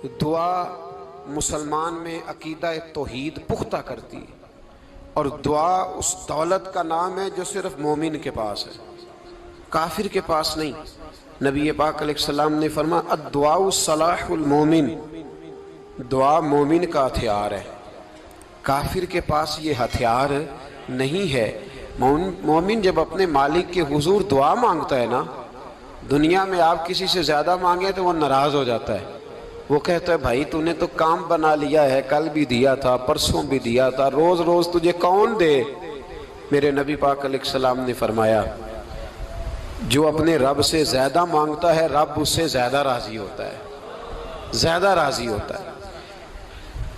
دعا مسلمان میں عقیدہ توحید پختہ کرتی ہے، اور دعا اس دولت کا نام ہے جو صرف مومن کے پاس ہے، کافر کے پاس نہیں۔ نبی پاک علیہ السلام نے فرمایا الدعاء صلاح المومن، دعا مومن کا ہتھیار ہے، کافر کے پاس یہ ہتھیار نہیں ہے۔ مومن جب اپنے مالک کے حضور دعا مانگتا ہے نا، دنیا میں آپ کسی سے زیادہ مانگیں تو وہ ناراض ہو جاتا ہے، وہ کہتا ہے بھائی تو نے تو کام بنا لیا ہے، کل بھی دیا تھا، پرسوں بھی دیا تھا، روز روز تجھے کون دے؟ میرے نبی پاک علیہ السلام نے فرمایا جو اپنے رب سے زیادہ مانگتا ہے رب اس سے زیادہ راضی ہوتا ہے، زیادہ راضی ہوتا ہے۔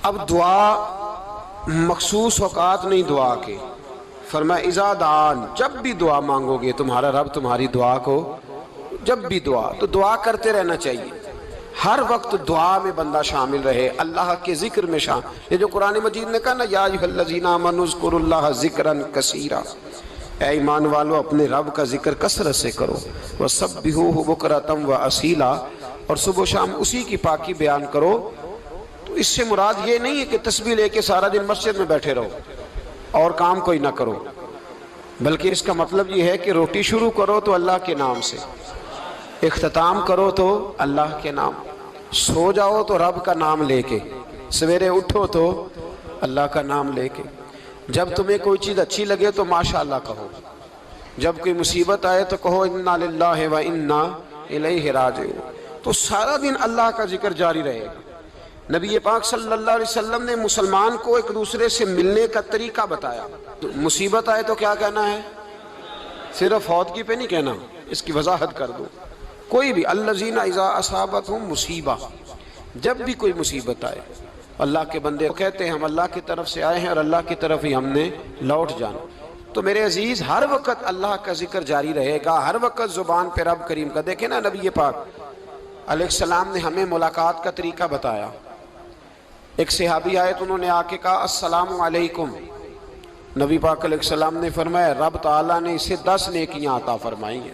اب دعا مخصوص اوقات نہیں دعا کے، فرمایا اذا دعان، جب بھی دعا مانگو گے تمہارا رب تمہاری دعا کو، جب بھی دعا تو دعا کرتے رہنا چاہیے، ہر وقت دعا میں بندہ شامل رہے، اللہ کے ذکر میں شامل۔ یہ جو قرآن مجید نے کہا نا یا ایھا الذین آمنوا اذکروا اللہ ذکرا کثیرا، اے ایمان والو اپنے رب کا ذکر کثرت سے کرو، وسبحوہ بکرۃ واصیلا، اور صبح و شام اسی کی پاکی بیان کرو۔ تو اس سے مراد یہ نہیں ہے کہ تسبیح لے کے سارا دن مسجد میں بیٹھے رہو اور کام کوئی نہ کرو، بلکہ اس کا مطلب یہ ہے کہ روٹی شروع کرو تو اللہ کے نام سے، اختتام کرو تو اللہ کے نام، سو جاؤ تو رب کا نام لے کے، سویرے اٹھو تو اللہ کا نام لے کے، جب تمہیں کوئی چیز اچھی لگے تو ماشاءاللہ کہو، جب کوئی مصیبت آئے تو کہو انا للہ و انا الیہ راجعون۔ تو سارا دن اللہ کا ذکر جاری رہے گا۔ نبی پاک صلی اللہ علیہ وسلم نے مسلمان کو ایک دوسرے سے ملنے کا طریقہ بتایا۔ مصیبت آئے تو کیا کہنا ہے؟ صرف فوت کی پہ نہیں کہنا، اس کی وضاحت کر دو۔ کوئی بھی الذین اذا اصابتہم مصیبہ، جب بھی کوئی مصیبت آئے، اللہ کے بندے کہتے ہیں ہم اللہ کی طرف سے آئے ہیں اور اللہ کی طرف ہی ہم نے لوٹ جانا۔ تو میرے عزیز ہر وقت اللہ کا ذکر جاری رہے گا، ہر وقت زبان پہ رب کریم کا۔ دیکھیں نا نبی پاک علیہ السلام نے ہمیں ملاقات کا طریقہ بتایا۔ ایک صحابی آئے تو انہوں نے آ کے کہا السلام علیکم، نبی پاک علیہ السلام نے فرمایا رب تعالیٰ نے اسے 10 نیکیاں عطا فرمائی ہیں۔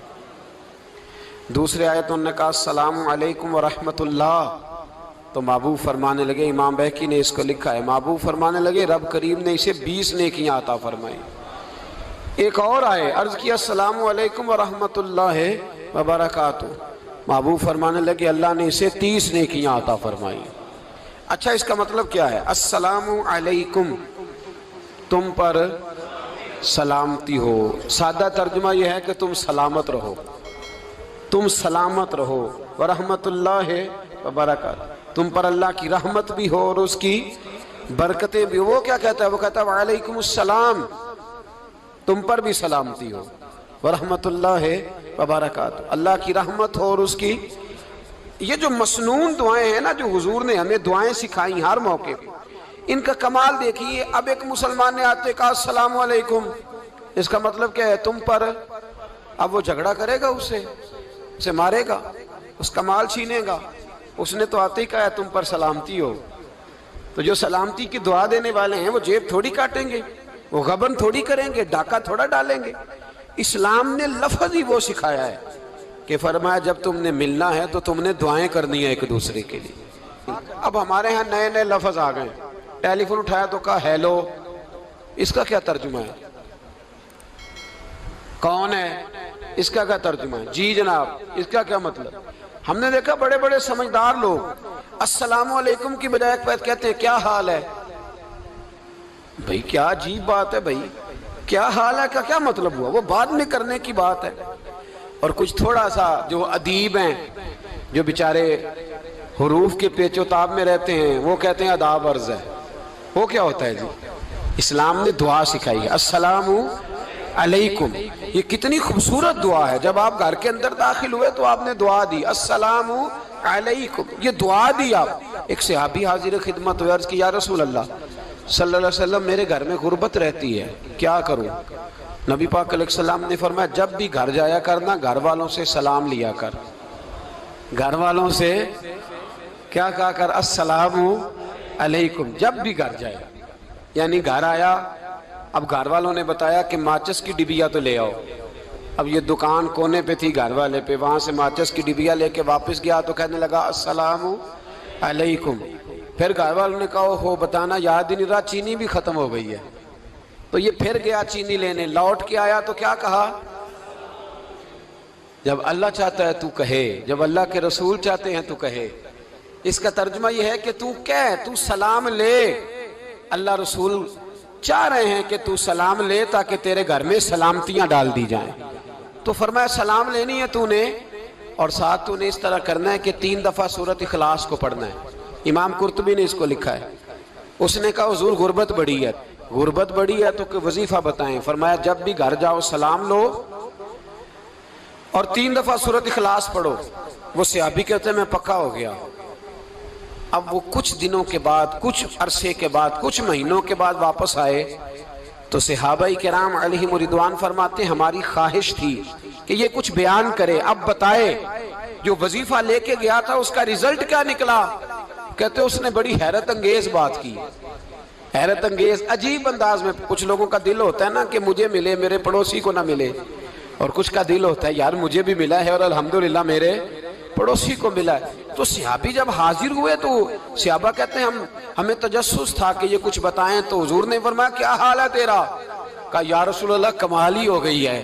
دوسرے آئے تو انہوں نے کہا السلام علیکم ورحمۃ اللہ، تو محبوب فرمانے لگے، امام بہقی نے اس کو لکھا ہے، محبوب فرمانے لگے رب کریم نے اسے 20 نیکیاں عطا فرمائی۔ ایک اور آئے، عرض کیا السلام علیکم ورحمۃ اللہ وبرکاتہ، محبوب فرمانے لگے اللہ نے اسے 30 نیکیاں عطا فرمائی۔ اچھا اس کا مطلب کیا ہے؟ السلام علیکم، تم پر سلامتی ہو، سادہ ترجمہ یہ ہے کہ تم سلامت رہو، تم سلامت رہو، ورحمۃ اللہ وبرکاتہ، تم پر اللہ کی رحمت بھی ہو اور اس کی برکتیں بھی ہو۔ وہ کیا کہتا ہے؟ وہ کہتا ہے وعلیکم السلام، تم پر بھی سلامتی ہو، ورحمۃ اللہ وبرکاتہ، اللہ کی رحمت ہو اور اس کی۔ یہ جو مسنون دعائیں ہیں نا جو حضور نے ہمیں دعائیں سکھائیں ہر موقع پہ، ان کا کمال دیکھیے۔ اب ایک مسلمان نے آتے کہا السلام علیکم، اس کا مطلب کیا ہے؟ تم پر۔ اب وہ جھگڑا کرے گا اسے مارے گا، اس کا مال چھینے گا؟ اس نے تو آتے ہی کہا ہے تم پر سلامتی ہو۔ تو جو سلامتی کی دعا دینے والے ہیں وہ جیب تھوڑی کاٹیں گے، وہ غبن تھوڑی کریں گے، ڈاکہ تھوڑا ڈالیں گے۔ اسلام نے لفظ ہی وہ سکھایا ہے کہ فرمایا جب تم نے ملنا ہے تو تم نے دعائیں کرنی ہیں ایک دوسرے کے لیے۔ اب ہمارے ہاں نئے نئے لفظ آ گئے، ٹیلی فون اٹھایا تو کہا ہیلو، اس کا کیا ترجمہ ہے؟ کون ہے؟ اس کا کیا ترجمہ ہے؟ جی جناب، اس کا کیا مطلب؟ ہم نے دیکھا بڑے بڑے سمجھدار لوگ السلام علیکم کی بجائے کہتے ہیں کیا حال ہے؟ بھئی کیا عجیب بات ہے، بھئی کیا حال ہے کا کیا مطلب ہوا؟ وہ بعد میں کرنے کی بات ہے۔ اور کچھ تھوڑا سا جو ادیب ہیں، جو بیچارے حروف کے پیچ و تاب میں رہتے ہیں، وہ کہتے ہیں آداب عرض ہے۔ وہ کیا ہوتا ہے جی؟ اسلام نے دعا سکھائی ہے السلام علیکم، یہ کتنی خوبصورت دعا ہے۔ جب آپ گھر کے اندر داخل ہوئے تو آپ نے دعا دی السلام علیکم، یہ دعا دی آپ۔ ایک صحابی حاضر خدمت ہوئے، عرض کی یا رسول اللہ صلی اللہ علیہ وسلم میرے گھر میں غربت رہتی ہے، کیا کروں؟ نبی پاک علیہ السلام نے فرمایا جب بھی گھر جایا کرنا گھر والوں سے سلام لیا کر، گھر والوں سے کیا کہا کر؟ السلام علیکم، جب بھی گھر جائے۔ یعنی گھر آیا، اب گھر والوں نے بتایا کہ ماچس کی ڈبیا تو لے آؤ۔ اب یہ دکان کونے پہ تھی گھر والے پہ، وہاں سے ماچس کی ڈبیا لے کے واپس گیا تو کہنے لگا السلام علیکم. پھر گھر والوں نے کہا ہو بتانا یاد ہی نہیں رہا، چینی بھی ختم ہو گئی ہے. تو یہ پھر گیا چینی لینے، لوٹ کے آیا تو کیا کہا؟ جب اللہ چاہتا ہے تو کہے، جب اللہ کے رسول چاہتے ہیں تو کہے. اس کا ترجمہ یہ ہے کہ تو کہہ، تو سلام لے. اللہ رسول چاہ رہے ہیں کہ تو سلام لے تاکہ تیرے گھر میں سلامتیاں ڈال دی جائیں. تو فرمایا سلام لینی ہے تو نے، اور ساتھ تو نے اس طرح کرنا ہے کہ 3 دفعہ سورۃ اخلاص کو پڑھنا ہے. امام قرطبی نے اس کو لکھا ہے. اس نے کہا حضور غربت بڑی ہے. غربت بڑی ہے تو کہ وظیفہ بتائیں. فرمایا جب بھی گھر جاؤ سلام لو اور 3 دفعہ سورۃ اخلاص پڑھو. وہ صحابی کہتے ہیں میں پکا ہو گیا. اب وہ کچھ دنوں کے بعد، کچھ عرصے کے بعد، کچھ مہینوں کے بعد واپس آئے تو صحابہ کرام علیہم رضوان فرماتے ہیں ہماری خواہش تھی کہ یہ کچھ بیان کرے، اب بتائے جو وظیفہ لے کے گیا تھا اس کا رزلٹ کیا نکلا. کہتے اس نے بڑی حیرت انگیز بات کی، حیرت انگیز عجیب انداز میں. کچھ لوگوں کا دل ہوتا ہے نا کہ مجھے ملے میرے پڑوسی کو نہ ملے، اور کچھ کا دل ہوتا ہے یار مجھے بھی ملا ہے اور الحمدللہ میرے پڑوسی کو ملا ہے. تو صحابی جب حاضر ہوئے تو صحابہ کہتے ہیں ہمیں تجسس تھا کہ یہ کچھ بتائیں. تو حضور نے فرمایا کیا حال ہے تیرا؟ کہا یا رسول اللہ کمال ہی ہو گئی ہے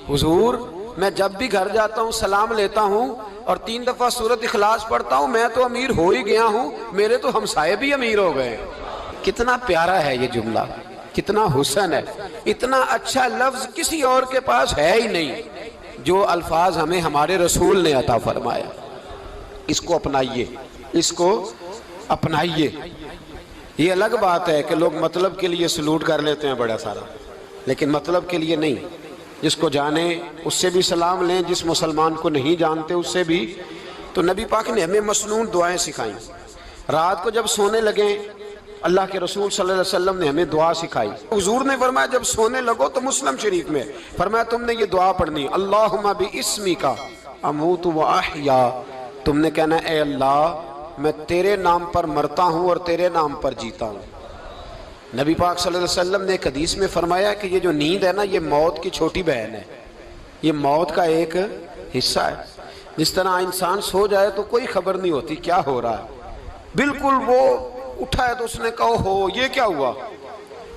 حضور، میں جب بھی گھر جاتا ہوں سلام لیتا ہوں اور 3 دفعہ سورۃ اخلاص پڑھتا ہوں. میں تو امیر ہو ہی گیا ہوں، میرے تو ہمسائے بھی امیر ہو گئے. کتنا پیارا ہے یہ جملہ، کتنا حسن ہے. اتنا اچھا لفظ کسی اور کے پاس ہے ہی نہیں جو الفاظ ہمیں ہمارے رسول نے عطا فرمایا. اس کو اپنائیے، اس کو اپنائیے. یہ الگ بات ہے کہ لوگ مطلب کے لیے سلوٹ کر لیتے ہیں بڑا سارا، لیکن مطلب کے لیے نہیں. جس کو جانے اس سے بھی سلام لیں، جس مسلمان کو نہیں جانتے اس سے بھی. تو نبی پاک نے ہمیں مسنون دعائیں سکھائیں. رات کو جب سونے لگیں اللہ کے رسول صلی اللہ علیہ وسلم نے ہمیں دعا سکھائی. حضور نے فرمایا جب سونے لگو تو مسلم شریف میں فرمایا تم نے یہ دعا پڑھنی، اللہم باسمک اموت و احیا. تم نے کہنا اے اللہ میں تیرے نام پر مرتا ہوں اور تیرے نام پر جیتا ہوں. نبی پاک صلی اللہ علیہ وسلم نے ایک حدیث میں فرمایا کہ یہ جو نیند ہے نا یہ موت کی چھوٹی بہن ہے، یہ موت کا ایک حصہ ہے. جس طرح انسان سو جائے تو کوئی خبر نہیں ہوتی کیا ہو رہا ہے، بالکل وہ اٹھا ہے تو اس نے کہا ہو یہ کیا ہوا.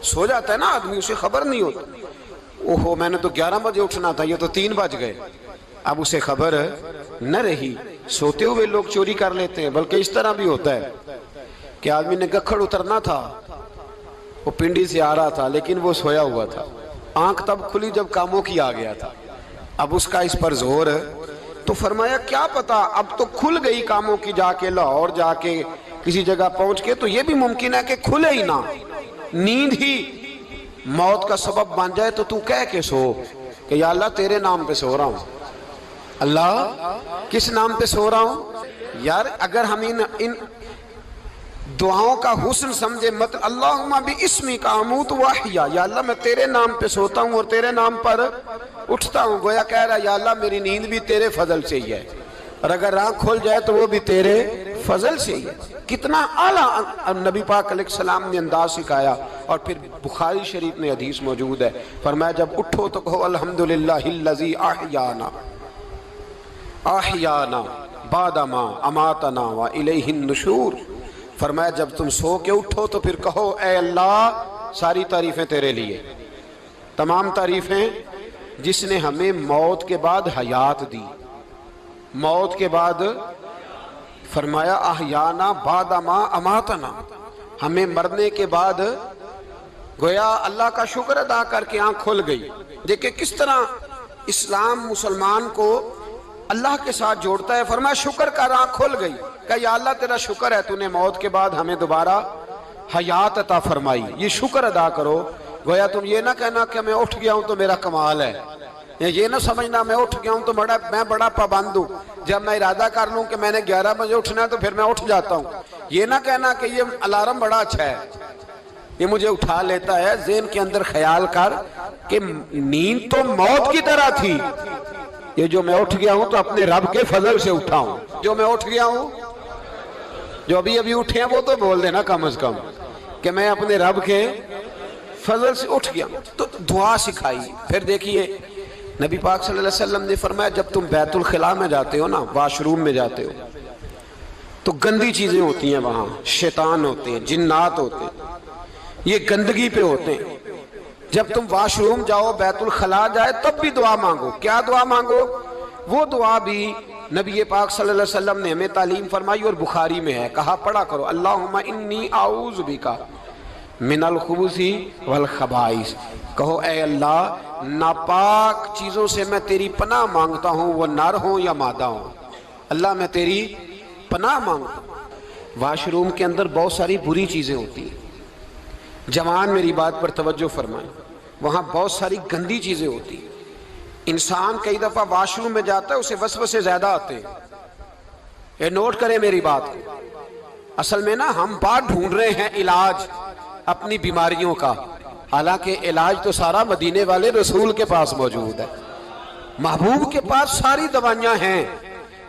سو جاتا ہے نا آدمی، اسے خبر نہیں ہوتی. اوہو میں نے تو 11 بجے اٹھنا تھا، یہ تو 3 بج گئے. اب اسے خبر نہ رہی. سوتے ہوئے لوگ چوری کر لیتے ہیں، بلکہ اس طرح بھی ہوتا ہے کہ آدمی نے گکھڑ اترنا تھا، وہ پنڈی سے آ رہا تھا لیکن وہ سویا ہوا تھا. آنکھ تب کھلی جب کاموں کی آ گیا تھا. اب اس کا اس پر زور تو فرمایا کیا پتا اب تو کھل گئی کاموں کی، جا کے لاہور جا کے کسی جگہ پہنچ کے. تو یہ بھی ممکن ہے کہ کھلے ہی نہ، نیند ہی موت کا سبب بن جائے. تو کہہ کے سو کہ یا اللہ تیرے نام پہ سو رہا ہوں. اللہ کس نام پہ سو رہا ہوں؟ یار اگر ہم ان دعاؤں کا حسن سمجھے مت اللہم باسمک اموت و احیا، یا اللہ میں تیرے نام پہ سوتا ہوں اور تیرے نام پر اٹھتا ہوں. گویا کہہ رہا یا اللہ میری نیند بھی تیرے فضل سے ہی ہے، اور اگر آنکھ کھل جائے تو وہ بھی تیرے فضل سے ہی ہے. کتنا اعلیٰ نبی پاک علیہ السلام نے انداز سکھایا. اور پھر بخاری شریف میں حدیث موجود ہے، فرمایا جب اٹھو تو کہو الحمدللہ الذی احیانا بعد ما اماتنا والیہ النشور. فرمایا جب تم سو کے اٹھو تو پھر کہو اے اللہ ساری تعریفیں تیرے لیے، تمام تعریفیں جس نے ہمیں موت کے بعد حیات دی. موت کے بعد فرمایا احیانا بعد ما اماتنا، ہمیں مرنے کے بعد گویا اللہ کا شکر ادا کر کے آنکھ کھل گئی. دیکھیں کس طرح اسلام مسلمان کو اللہ کے ساتھ جوڑتا ہے. فرمایا شکر کر، آنکھ کھل گئی. کہ یا اللہ تیرا شکر ہے تو نے موت کے بعد ہمیں دوبارہ حیات عطا فرمائی، یہ شکر ادا کرو. گویا تم یہ نہ کہنا کہ میں اٹھ گیا ہوں تو میرا کمال ہے، یہ نہ سمجھنا میں اٹھ گیا ہوں تو میں بڑا پابند ہوں، جب میں ارادہ کر لوں کہ میں نے 11 بجے اٹھنا ہے تو پھر میں اٹھ جاتا ہوں. یہ نہ کہنا کہ یہ الارم بڑا اچھا ہے، یہ مجھے اٹھا لیتا ہے. ذہن کے اندر خیال کر کہ نیند تو موت کی طرح تھی، یہ جو میں اٹھ گیا ہوں تو اپنے رب کے فضل سے اٹھا ہوں. جو میں اٹھ گیا ہوں، جو ابھی اٹھے ہیں وہ تو بول دینا کم از کم کہ میں اپنے رب کے فضل سے اٹھ گیا. تو دعا سکھائی. پھر دیکھیے نبی پاک صلی اللہ علیہ وسلم نے فرمایا جب تم بیت الخلاء میں جاتے ہو نا، واش روم میں جاتے ہو، تو گندی چیزیں ہوتی ہیں وہاں، شیطان ہوتے ہیں، جنات ہوتے ہیں، یہ گندگی پہ ہوتے ہیں۔ جب تم واش روم جاؤ، بیت الخلاء جائے، تب بھی دعا مانگو۔ کیا دعا مانگو؟ وہ دعا بھی نبی پاک صلی اللہ علیہ وسلم نے ہمیں تعلیم فرمائی اور بخاری میں ہے، کہا پڑھا کرو اللہم انی اعوذ بک من الخبث والخبائث۔ کہو اے اللہ، ناپاک چیزوں سے میں تیری پناہ مانگتا ہوں، وہ نر ہوں یا مادہ ہوں۔ اللہ میں تیری پناہ مانگتا ہوں۔ واش روم کے اندر بہت ساری بری چیزیں ہوتی ہیں، جوان میری بات پر توجہ فرمائیں، وہاں بہت ساری گندی چیزیں ہوتی ہیں۔ انسان کئی دفعہ واش روم میں جاتا ہے، اسے وسوسے زیادہ آتے ہیں۔ یہ نوٹ کریں میری بات کو۔ اصل میں نا ہم بات ڈھونڈ رہے ہیں علاج اپنی بیماریوں کا، حالانکہ علاج تو سارا مدینے والے رسول کے پاس موجود ہے، محبوب کے پاس ساری دوائیاں ہیں۔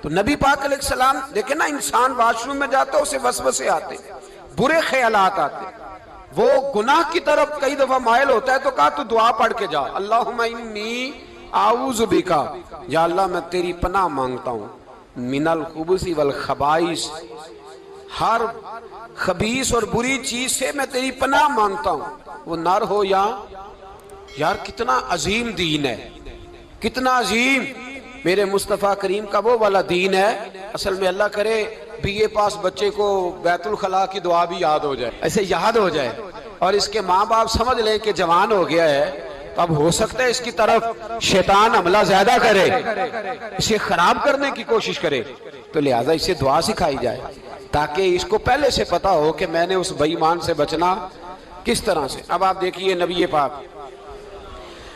تو نبی پاک علیہ السلام دیکھیں نا، انسان واش روم میں جاتا ہے، اسے وسوسے آتے، برے خیالات آتے، وہ گناہ کی طرف کئی دفعہ مائل ہوتا ہے، تو کہا تو دعا پڑھ کے جا، اللہم انی اعوذ بک، یا اللہ میں تیری پناہ مانگتا ہوں، من الخبث والخبائث، ہر خبیث اور بری چیز سے میں تیری پناہ مانگتا ہوں، وہ نر ہو یا یار کتنا عظیم دین ہے، کتنا عظیم میرے مصطفیٰ کریم کا وہ والا دین ہے۔ اصل میں اللہ کرے بی اے پاس بچے کو بیت الخلاء کی دعا بھی یاد ہو جائے، ایسے یاد ہو جائے، اور اس کے ماں باپ سمجھ لیں کہ جوان ہو گیا ہے، تو اب ہو سکتا ہے اس کی طرف شیطان حملہ زیادہ کرے، اسے خراب کرنے کی کوشش کرے، تو لہٰذا اسے دعا سکھائی جائے تاکہ اس کو پہلے سے پتا ہو کہ میں نے اس بے ایمان سے بچنا کس طرح سے۔ اب آپ دیکھیے نبی پاک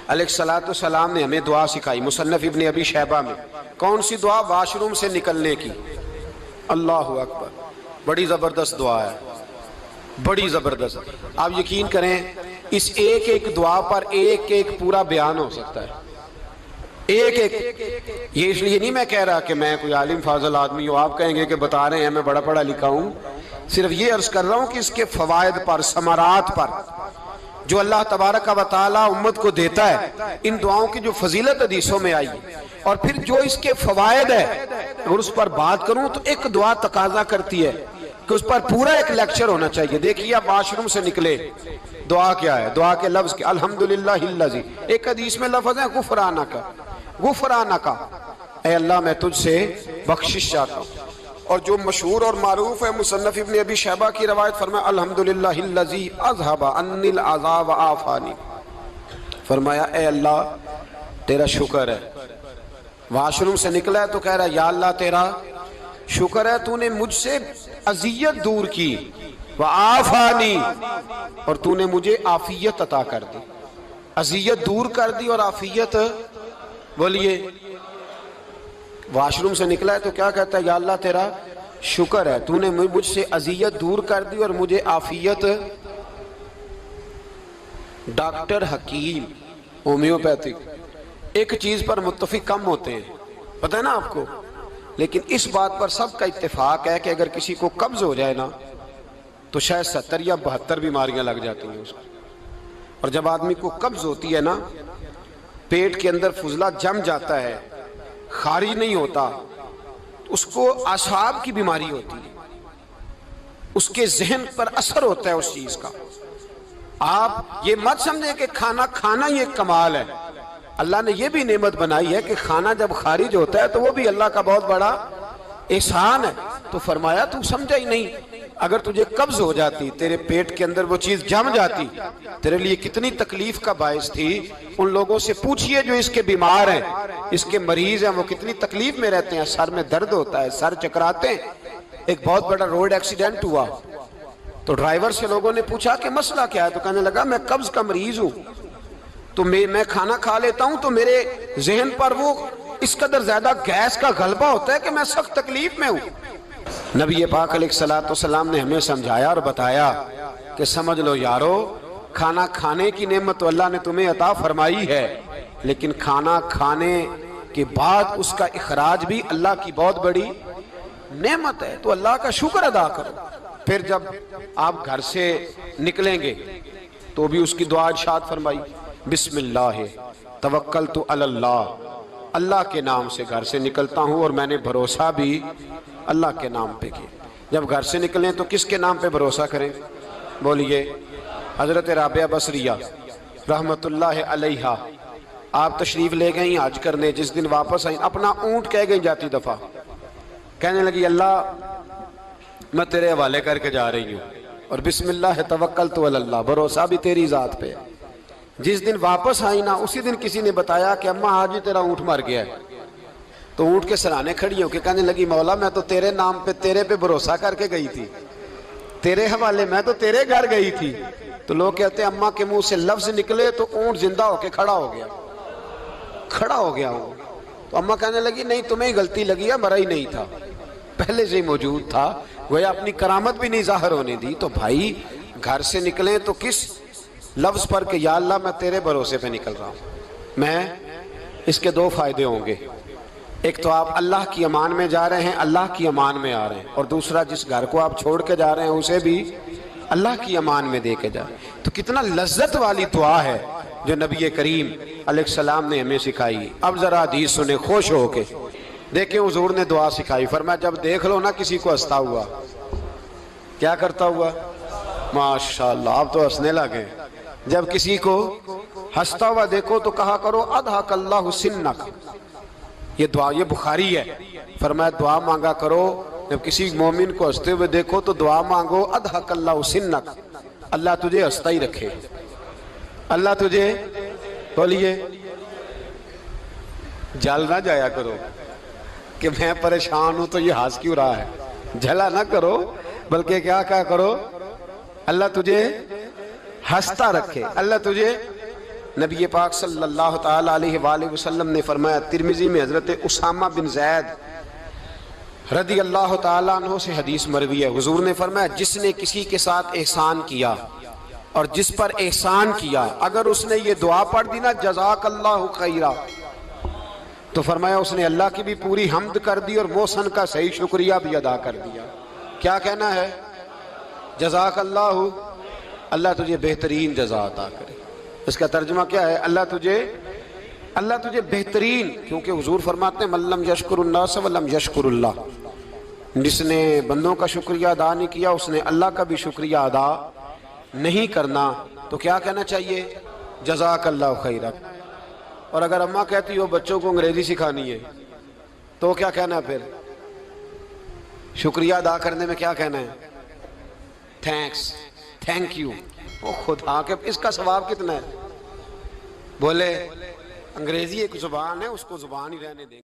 علیہ السلام نے ہمیں دعا سکھائی، مصنف ابن ابی شیبہ میں۔ کون سی دعا؟ واش روم سے نکلنے کی۔ اللہ اکبر، بڑی زبردست دعا ہے، بڑی زبردست۔ آپ یقین کریں اس ایک ایک دعا پر ایک ایک پورا بیان ہو سکتا ہے، ایک ایک۔ یہ اس لیے نہیں میں کہہ رہا کہ میں کوئی عالم فاضل آدمی ہوں، آپ کہیں گے کہ بتا رہے ہیں میں بڑا پڑھا لکھا ہوں، صرف یہ عرض کر رہا ہوں کہ اس کے فوائد پر، ثمرات پر جو اللہ تبارک و تعالی امت کو دیتا ہے، ان دعاؤں کی جو فضیلت حدیثوں میں آئی، اور پھر جو اس کے فوائد ہے، اگر اس پر بات کروں تو ایک دعا تقاضا کرتی ہے کہ اس پر پورا ایک لیکچر ہونا چاہیے۔ دیکھیے آپ واش روم سے نکلے، دعا کیا ہے؟ دعا کے لفظ کیا؟ الحمدللہ الذی، ایک حدیث میں لفظ ہے غفرانک، غفرانک، اے اللہ میں تجھ سے بخشش چاہتا ہوں۔ اور جو مشہور اور معروف ہے، مصنف ابن ابی شیبہ کی روایت فرمایا الحمدللہ الذی اذھب عنی العذاب وعافانی، فرمایا اے اللہ تیرا شکر ہے۔ واش روم سے نکلا ہے تو کہہ رہا ہے یا اللہ تیرا شکر ہے، تو نے مجھ سے اذیت دور کی، وعافانی، اور تو نے مجھے عافیت عطا کر دی، اذیت دور کر دی اور عافیت۔ بولیے، واش روم سے نکلا ہے تو کیا کہتا ہے؟ یا اللہ تیرا شکر ہے، تو نے مجھ سے اذیت دور کر دی اور مجھے عافیت۔ ڈاکٹر حکیم ہومیوپیتھک ایک چیز پر متفق کم ہوتے ہیں، پتہ ہے نا آپ کو، لیکن اس بات پر سب کا اتفاق ہے کہ اگر کسی کو قبض ہو جائے نا تو شاید 70 یا 72 بیماریاں لگ جاتی ہیں اس کو۔ اور جب آدمی کو قبض ہوتی ہے نا، پیٹ کے اندر فضلہ جم جاتا ہے، خارج نہیں ہوتا، اس کو اعصاب کی بیماری ہوتی ہے، اس کے ذہن پر اثر ہوتا ہے اس چیز کا۔ آپ یہ مت سمجھیں کہ کھانا کھانا یہ ایک کمال ہے، اللہ نے یہ بھی نعمت بنائی ہے کہ کھانا جب خارج ہوتا ہے تو وہ بھی اللہ کا بہت بڑا احسان ہے۔ تو فرمایا تو سمجھا ہی نہیں، اگر تجھے قبض ہو جاتی، تیرے پیٹ کے اندر وہ چیز جم جاتی، تیرے لیے کتنی تکلیف کا باعث تھی۔ ان لوگوں سے پوچھئے جو اس کے بیمار ہیں، اس کے مریض ہیں، وہ کتنی تکلیف میں رہتے ہیں، سر میں درد ہوتا ہے، سر چکراتے ہیں۔ ایک بہت بڑا روڈ ایکسیڈنٹ ہوا تو ڈرائیور سے لوگوں نے پوچھا کہ مسئلہ کیا ہے، تو کہنے لگا میں قبض کا مریض ہوں، تو میں کھانا کھا لیتا ہوں تو میرے ذہن پر وہ اس قدر زیادہ گیس کا غلبہ ہوتا ہے کہ میں سخت تکلیف میں ہوں۔ نبی پاک علیہ السلام نے ہمیں سمجھایا اور بتایا کہ سمجھ لو یارو، کھانا کھانے کی نعمت تو اللہ نے تمہیں عطا فرمائی ہے، لیکن کھانا کھانے کے بعد اس کا اخراج بھی اللہ کی بہت بڑی نعمت ہے، تو اللہ کا شکر ادا کرو۔ پھر جب آپ گھر سے نکلیں گے تو بھی اس کی دعا ارشاد فرمائی، بسم اللہ توکلت علی اللہ، اللہ کے نام سے گھر سے نکلتا ہوں اور میں نے بھروسہ بھی اللہ کے نام پہ کیا۔ جب گھر سے نکلیں تو کس کے نام پہ بھروسہ کریں؟ بولیے حضرت رابعہ بصریہ رحمت اللہ علیہا، آپ تشریف لے گئیں حج کرنے، جس دن واپس آئیں اپنا اونٹ کہہ گئیں جاتی دفعہ، کہنے لگی اللہ میں تیرے حوالے کر کے جا رہی ہوں اور بسم اللہ توکلت علی اللہ، بھروسہ بھی تیری ذات پہ ہے۔ جس دن واپس آئی نا اسی دن کسی نے بتایا کہ اماں آج ہی تیرا اونٹ مر گیا ہے، تو اونٹ کے سرانے کھڑی ہو کے کہنے لگی مولا میں تو تیرے نام پہ تیرے پہ بھروسہ کر کے گئی تھی، تیرے حوالے، میں تو تیرے گھر گئی تھی۔ تو لوگ کہتے ہیں اماں کے منہ سے لفظ نکلے تو اونٹ زندہ ہو کے کھڑا ہو گیا، کھڑا ہو گیا ہوں۔ تو اماں کہنے لگی نہیں تمہیں ہی غلطی لگی ہے، مرا ہی نہیں تھا، پہلے سے ہی موجود تھا، گویا اپنی کرامت بھی نہیں ظاہر ہونے دی۔ تو بھائی گھر سے نکلیں تو کس لفظ پر کہ یا اللہ میں تیرے بھروسے پہ نکل رہا ہوں میں، اس کے دو فائدے ہوں گے، ایک تو آپ اللہ کی امان میں جا رہے ہیں، اللہ کی امان میں آ رہے ہیں، اور دوسرا جس گھر کو آپ چھوڑ کے جا رہے ہیں اسے بھی اللہ کی امان میں دے کے جا رہے ہیں۔ تو کتنا لذت والی دعا ہے جو نبی کریم علیہ السلام نے ہمیں سکھائی۔ اب ذرا حدیث سنیں خوش ہو کے، دیکھیں حضور نے دعا سکھائی، فرمایا جب دیکھ لو نا کسی کو ہنستا ہوا، کیا کرتا ہوا؟ ماشاءاللہ آپ تو ہنسنے لگے۔ جب کسی کو ہنستا ہوا دیکھو تو کہا کرو اضحک اللہ سنک، یہ دعا یہ بخاری ہے، فرمایا دعا مانگا کرو جب کسی مومن کو ہنستے ہوئے دیکھو تو دعا مانگو اضحک اللہ سنک، اللہ تجھے ہنستا ہی رکھے، اللہ تجھے، بولیے جل نہ جایا کرو کہ میں پریشان ہوں تو یہ ہنس کیوں رہا ہے، جھلا نہ کرو، بلکہ کیا کہا کرو اللہ تجھے ہنستا رکھے، اللہ تجھے۔ نبی پاک صلی اللہ تعالیٰ علیہ وآلہ وسلم نے فرمایا، ترمذی میں حضرت اسامہ بن زید رضی اللہ تعالیٰ عنہ سے حدیث مروی ہے، حضور نے فرمایا جس نے کسی کے ساتھ احسان کیا اور جس پر احسان کیا، اگر اس نے یہ دعا پڑھ دی نا جزاک اللہ خیرہ، تو فرمایا اس نے اللہ کی بھی پوری حمد کر دی اور محسن کا صحیح شکریہ بھی ادا کر دیا۔ کیا کہنا ہے؟ جزاک اللہ، اللہ تجھے بہترین جزا عطا کرے۔ اس کا ترجمہ کیا ہے؟ اللہ تجھے بہترین، کیونکہ حضور فرماتے ہیں من لم یشکر الناس ولم یشکر اللہ، جس نے بندوں کا شکریہ ادا نہیں کیا اس نے اللہ کا بھی شکریہ ادا نہیں کرنا۔ تو کیا کہنا چاہیے؟ جزاک اللہ خیرہ۔ اور اگر اماں کہتی ہو بچوں کو انگریزی سکھانی ہے تو کیا کہنا ہے پھر؟ شکریہ ادا کرنے میں کیا کہنا ہے؟ Thanks, thank you. وہ خدا کے اس کا ثواب کتنا ہے؟ بولے انگریزی ایک زبان ہے، اس کو زبان ہی رہنے دیں۔